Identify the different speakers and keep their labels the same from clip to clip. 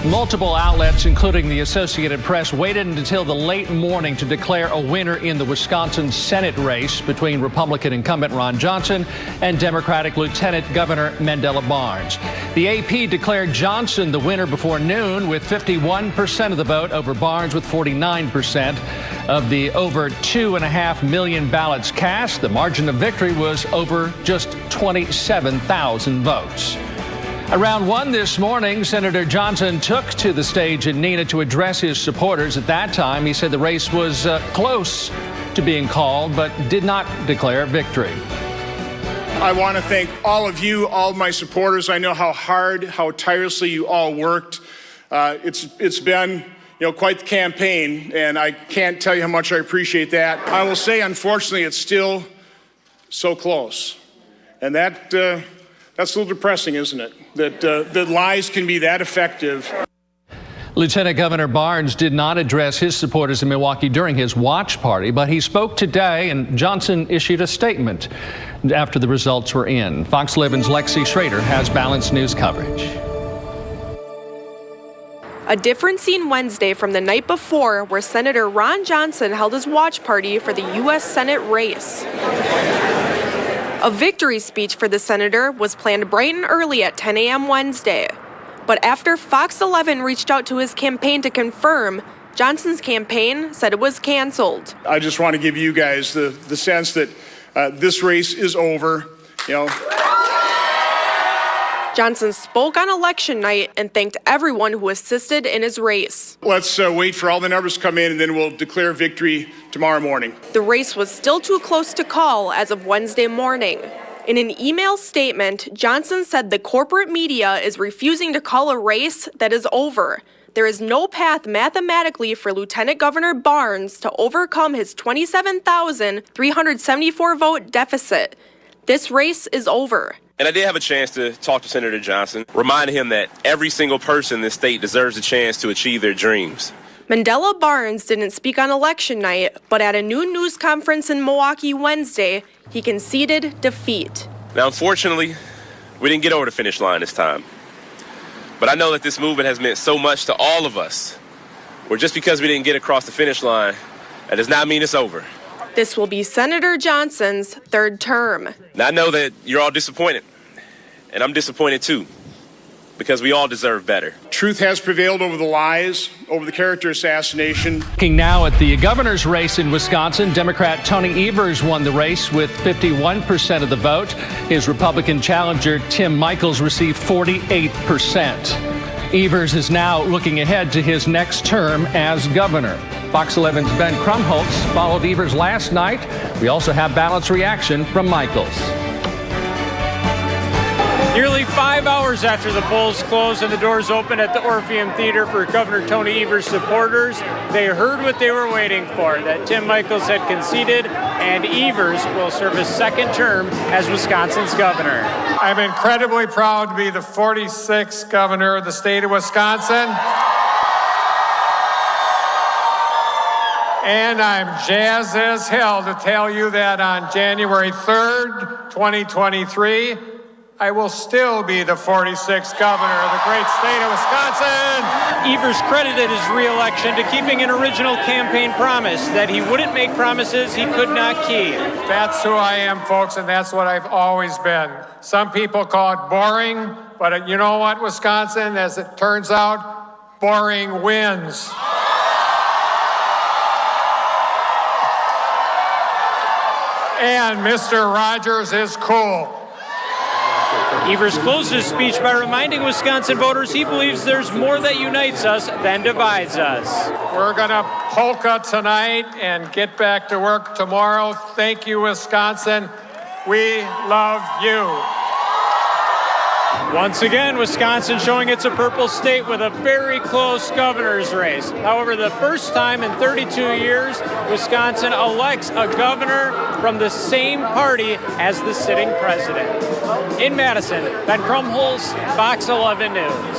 Speaker 1: Multiple outlets, including the Associated Press, waited until the late morning to declare a winner in the Wisconsin Senate race between Republican incumbent Ron Johnson and Democratic Lieutenant Governor Mandela Barnes. The AP declared Johnson the winner before noon with 51% of the vote over Barnes with 49%. Of the over 2.5 million ballots cast, the margin of victory was over just 27,000 votes. Around 1 this morning, Senator Johnson took to the stage in Neenah to address his supporters. At that time, he said the race was close to being called, but did not declare victory.
Speaker 2: I want to thank all of you, all of my supporters. I know how hard, how tirelessly you all worked. It's been, quite the campaign, and I can't tell you how much I appreciate that. I will say, unfortunately, it's still so close, and that's a little depressing, isn't it? That lies can be that effective.
Speaker 1: Lieutenant Governor Barnes did not address his supporters in Milwaukee during his watch party, but he spoke today, and Johnson issued a statement after the results were in. Fox 11's Lexi Schrader has balanced news coverage.
Speaker 3: A different scene Wednesday from the night before, where Senator Ron Johnson held his watch party for the U.S. Senate race. A victory speech for the senator was planned bright and early at 10 a.m. Wednesday. But after Fox 11 reached out to his campaign to confirm, Johnson's campaign said it was canceled.
Speaker 2: I just want to give you guys the sense that this race is over.
Speaker 3: Johnson spoke on election night and thanked everyone who assisted in his race.
Speaker 2: Let's wait for all the numbers to come in, and then we'll declare victory tomorrow morning.
Speaker 3: The race was still too close to call as of Wednesday morning. In an email statement, Johnson said the corporate media is refusing to call a race that is over. There is no path mathematically for Lieutenant Governor Barnes to overcome his 27,374 vote deficit. This race is over.
Speaker 4: And I did have a chance to talk to Senator Johnson, reminding him that every single person in this state deserves a chance to achieve their dreams.
Speaker 3: Mandela Barnes didn't speak on election night, but at a noon news conference in Milwaukee Wednesday, he conceded defeat.
Speaker 4: Now, unfortunately, we didn't get over the finish line this time. But I know that this movement has meant so much to all of us, where just because we didn't get across the finish line, that does not mean it's over.
Speaker 3: This will be Senator Johnson's third term.
Speaker 4: Now, I know that you're all disappointed, and I'm disappointed too, because we all deserve better.
Speaker 2: Truth has prevailed over the lies, over the character assassination.
Speaker 1: Looking now at the governor's race in Wisconsin, Democrat Tony Evers won the race with 51% of the vote. His Republican challenger, Tim Michels, received 48%. Evers is now looking ahead to his next term as governor. Fox 11's Ben Krumholtz followed Evers last night. We also have balanced reaction from Michels.
Speaker 5: Nearly 5 hours after the polls closed and the doors opened at the Orpheum Theater for Governor Tony Evers supporters, they heard what they were waiting for, that Tim Michels had conceded and Evers will serve his second term as Wisconsin's governor.
Speaker 6: I'm incredibly proud to be the 46th governor of the state of Wisconsin. And I'm jazzed as hell to tell you that on January 3rd, 2023, I will still be the 46th governor of the great state of Wisconsin.
Speaker 5: Evers credited his re-election to keeping an original campaign promise that he wouldn't make promises he could not keep.
Speaker 6: That's who I am, folks, and that's what I've always been. Some people call it boring, but you know what, Wisconsin? As it turns out, boring wins. And Mr. Rogers is cool.
Speaker 5: Evers closed his speech by reminding Wisconsin voters he believes there's more that unites us than divides us.
Speaker 6: We're going to polka tonight and get back to work tomorrow. Thank you, Wisconsin. We love you.
Speaker 5: Once again, Wisconsin showing it's a purple state with a very close governor's race. However, the first time in 32 years, Wisconsin elects a governor from the same party as the sitting president. In Madison, Ben Krumholtz, Fox 11 News.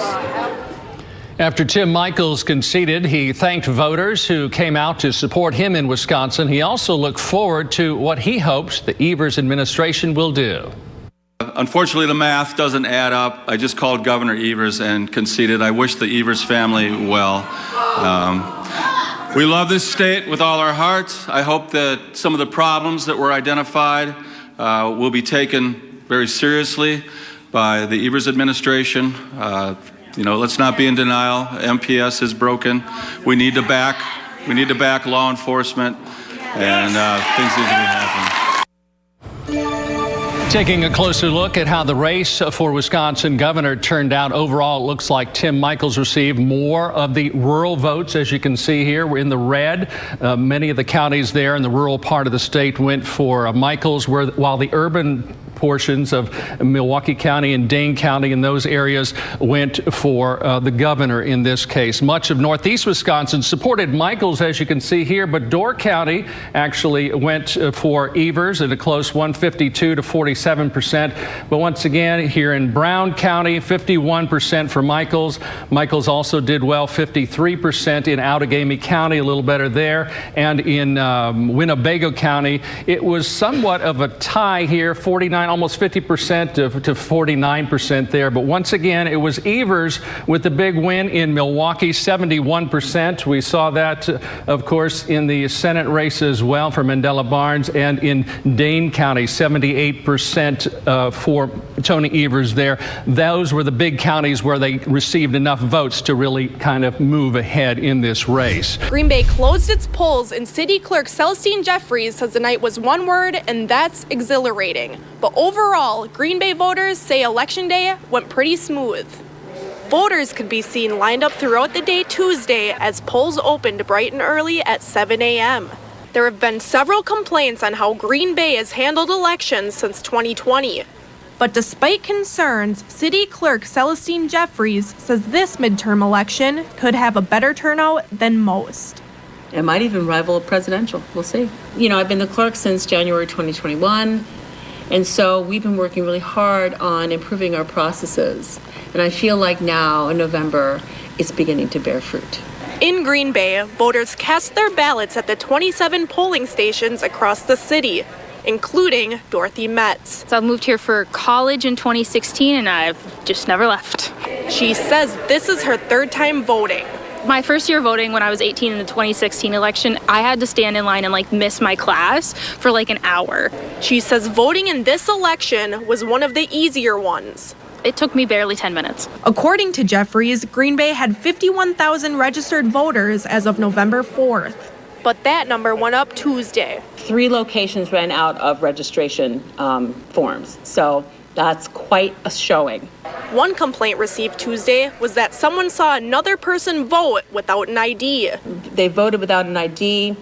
Speaker 1: After Tim Michels conceded, he thanked voters who came out to support him in Wisconsin. He also looked forward to what he hopes the Evers administration will do.
Speaker 7: Unfortunately, the math doesn't add up. I just called Governor Evers and conceded. I wish the Evers family well. We love this state with all our hearts. I hope that some of the problems that were identified will be taken very seriously by the Evers administration. Let's not be in denial. MPS is broken. We need to back law enforcement, and things need to be happening.
Speaker 1: Taking a closer look at how the race for Wisconsin governor turned out overall, it looks like Tim Michels received more of the rural votes. As you can see here, we're in the red. Many of the counties there in the rural part of the state went for Michels, while the urban portions of Milwaukee County and Dane County and those areas went for the governor in this case. Much of northeast Wisconsin supported Michels, as you can see here, but Door County actually went for Evers at a close 152 to 47%. But once again, here in Brown County, 51% for Michels. Michels also did well, 53% in Outagamie County, a little better there. And in Winnebago County, it was somewhat of a tie here, 49, almost 50% to 49% there. But once again, it was Evers with the big win in Milwaukee, 71%. We saw that, of course, in the Senate race as well for Mandela Barnes, and in Dane County, 78% for Tony Evers there. Those were the big counties where they received enough votes to really kind of move ahead in this race.
Speaker 3: Greenbay closed its polls, and City Clerk Celestine Jeffries says the night was one word, and that's exhilarating. But overall, Greenbay voters say Election Day went pretty smooth. Voters could be seen lined up throughout the day Tuesday as polls opened bright and early at 7 a.m. There have been several complaints on how Greenbay has handled elections since 2020. But despite concerns, City Clerk Celestine Jeffries says this midterm election could have a better turnout than most.
Speaker 8: It might even rival a presidential. We'll see. I've been the clerk since January 2021. And so we've been working really hard on improving our processes. And I feel like now in November, it's beginning to bear fruit.
Speaker 3: In Greenbay, voters cast their ballots at the 27 polling stations across the city, including Dorothy Metz.
Speaker 9: So I moved here for college in 2016, and I've just never left.
Speaker 3: She says this is her third time voting.
Speaker 9: My first year voting when I was 18 in the 2016 election, I had to stand in line and miss my class for an hour.
Speaker 3: She says voting in this election was one of the easier ones.
Speaker 9: It took me barely 10 minutes.
Speaker 3: According to Jeffries, Greenbay had 51,000 registered voters as of November 4th. But that number went up Tuesday.
Speaker 8: 3 locations ran out of registration forms. So that's quite a showing.
Speaker 3: One complaint received Tuesday was that someone saw another person vote without an ID.
Speaker 8: They voted without an ID.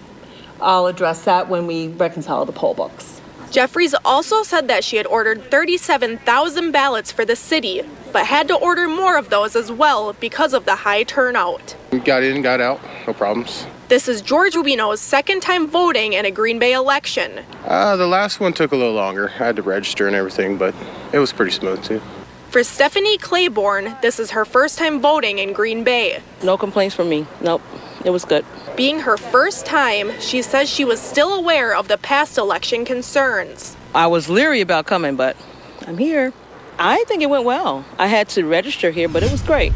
Speaker 8: I'll address that when we reconcile the poll books.
Speaker 3: Jeffries also said that she had ordered 37,000 ballots for the city, but had to order more of those as well because of the high turnout.
Speaker 10: Got in, got out, no problems.
Speaker 3: This is George Rubino's second time voting in a Greenbay election.
Speaker 10: The last one took a little longer. I had to register and everything, but it was pretty smooth too.
Speaker 3: For Stephanie Claiborne, this is her first time voting in Greenbay.
Speaker 11: No complaints from me. Nope, it was good.
Speaker 3: Being her first time, she says she was still aware of the past election concerns.
Speaker 11: I was leery about coming, but I'm here. I think it went well. I had to register here, but it was great.